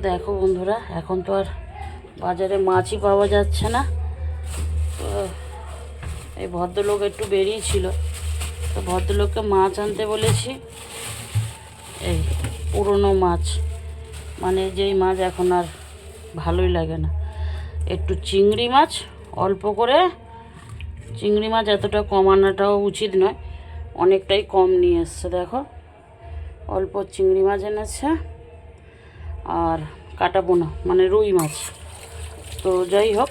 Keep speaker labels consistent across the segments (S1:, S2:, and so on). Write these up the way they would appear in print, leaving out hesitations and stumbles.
S1: দেখো বন্ধুরা, এখন তো আর বাজারে মাছই পাওয়া যাচ্ছে না। তো এই ভদ্রলোক একটু বেরিয়েছিল, তো ভদ্রলোককে মাছ আনতে বলেছি। এই পুরনো মাছ, মানে যেই মাছ এখন আর ভালোই লাগে না। একটু চিংড়ি মাছ, অল্প করে চিংড়ি মাছ, এতটা কম আনাটাও উচিত নয়, অনেকটাই কম নিয়ে এসছে। দেখো অল্প চিংড়ি মাছ এনেছে আর কাটা পোনা মানে রুই মাছ। তো যাই হোক,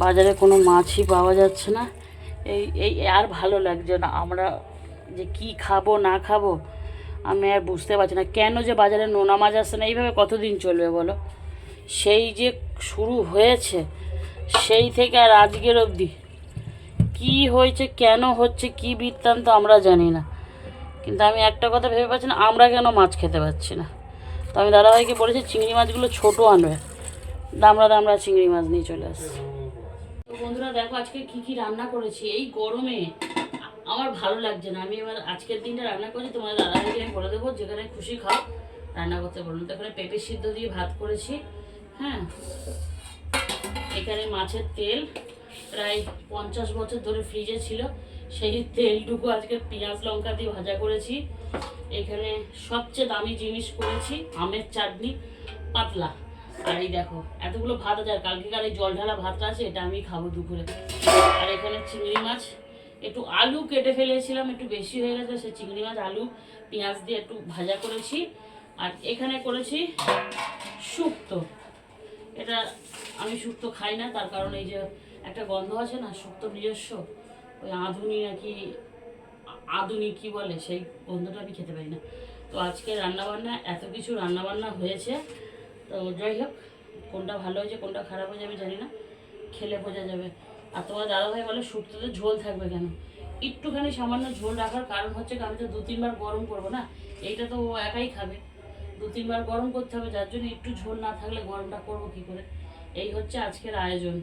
S1: বাজারে কোনো মাছই পাওয়া যাচ্ছে না। এই এই আর ভালো লাগছে না। আমরা যে কি খাবো না খাবো আমি আর বুঝতে পারছি না। কেন যে বাজারে নোনা মাছ আসছে না, এইভাবে কতদিন চলবে বলো? সেই যে শুরু হয়েছে সেই থেকে আর আজকের অবধি কি হয়েছে, কেন হচ্ছে, কি বৃত্তান্ত আমরা জানি না। কিন্তু আমি একটা কথা ভেবে পাচ্ছি না, আমরা কেন মাছ খেতে পাচ্ছি না। তো আমি দাদাভাইকে বলেছি চিংড়ি মাছগুলো ছোটো আনবে, আমরা চিংড়ি মাছ নিয়ে চলে আসছি। তো বন্ধুরা দেখো আজকে কি কি রান্না করেছি। এই গরমে আমার ভালো লাগছে না। আমি এবার আজকের দিনটা রান্না করেছি, তোমাদের দাদাভাইকে আমি বলে দেবো যেখানে খুশি খাও রান্না করতে বলুন। তো এখানে পেঁপে সিদ্ধ দিয়ে ভাত করেছি। হ্যাঁ, এখানে মাছের তেল প্রায় 50 বছর ধরে ফ্রিজে ছিল, সেই তেলটুকু আজকে পেঁয়াজ লঙ্কা দিয়ে ভাজা করেছি। এখানে সবচেয়ে দামি জিনিস করেছি আমের চাটনি, পাতলা। আর এই দেখো এতগুলো ভাত আছে, আর কালকেকার এই জল ঢালা ভাতটা আছে, এটা আমি খাবো দুপুরে। আর এখানে চিংড়ি মাছ, একটু আলু কেটে ফেলেছিলাম, একটু বেশি হয়ে গেছে, সে চিংড়ি মাছ আলু পেঁয়াজ দিয়ে একটু ভাজা করেছি। আর এখানে করেছি শুক্তো। এটা আমি শুক্তো খাই না, তার কারণ এই যে একটা গন্ধ আছে না শুক্তো নিজস্ব, ওই আধুনি কি বলে, সেই গন্ধটা আমি খেতে পারি না। তো আজকে রান্নাবান্না এত কিছু রান্নাবান্না হয়েছে। তো যাই হোক, কোনটা ভালো হয়েছে কোনটা খারাপ হয়েছে আমি জানি না, খেলে বোঝা যাবে। আর তোমার দাদাভাই বলে শুক্তোতে ঝোল থাকবে কেন? একটুখানি সামান্য ঝোল রাখার কারণ হচ্ছে আমি তো 2-3 বার গরম করবো না, এইটা তো ও একাই খাবে, 2-3 বার গরম করতে হবে, যার জন্য একটু ঝোল না থাকলে গরমটা করবো কী করে। এই হচ্ছে আজকের আয়োজন।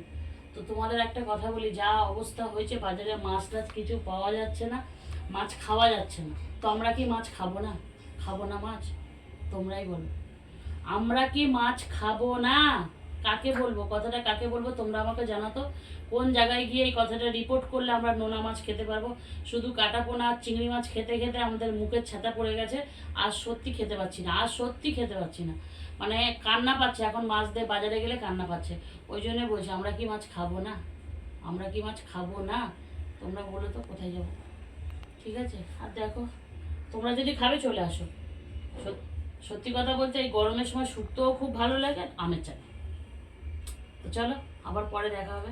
S1: তো তোমাদের একটা কথা বলি, যা অবস্থা হয়েছে বাজারে মাছ টাছ কিছু পাওয়া যাচ্ছে না, মাছ খাওয়া যাচ্ছে না। তো আমরা কি মাছ খাবো না? খাবো না মাছ? তোমরাই বলো, আমরা কি মাছ খাবো না? কাকে বলবো কথাটা, কাকে বলবো তোমরা আমাকে জানাতো। কোন জায়গায় গিয়ে এই কথাটা রিপোর্ট করলে আমরা নোনা মাছ খেতে পারবো? শুধু কাটা পোনা আর চিংড়ি মাছ খেতে খেতে আমাদের মুখের ছাতা পড়ে গেছে। আর সত্যি খেতে পাচ্ছি না, আর সত্যি খেতে পাচ্ছি না। মানে কান্না পাচ্ছে, এখন মাছ দিয়ে বাজারে গেলে কান্না পাচ্ছে। ওই জন্য বলছি, আমরা কি মাছ খাবো না? আমরা কি মাছ খাবো না? তোমরা বলো তো কোথায় যাবো? ঠিক আছে। আর দেখো, তোমরা যদি খাবে চলে আসো। সত্যি কথা বলতে এই গরমের সময় শুক্তোও খুব ভালো লাগে, আমের চাটনি। তো চলো, আবার পরে দেখা হবে।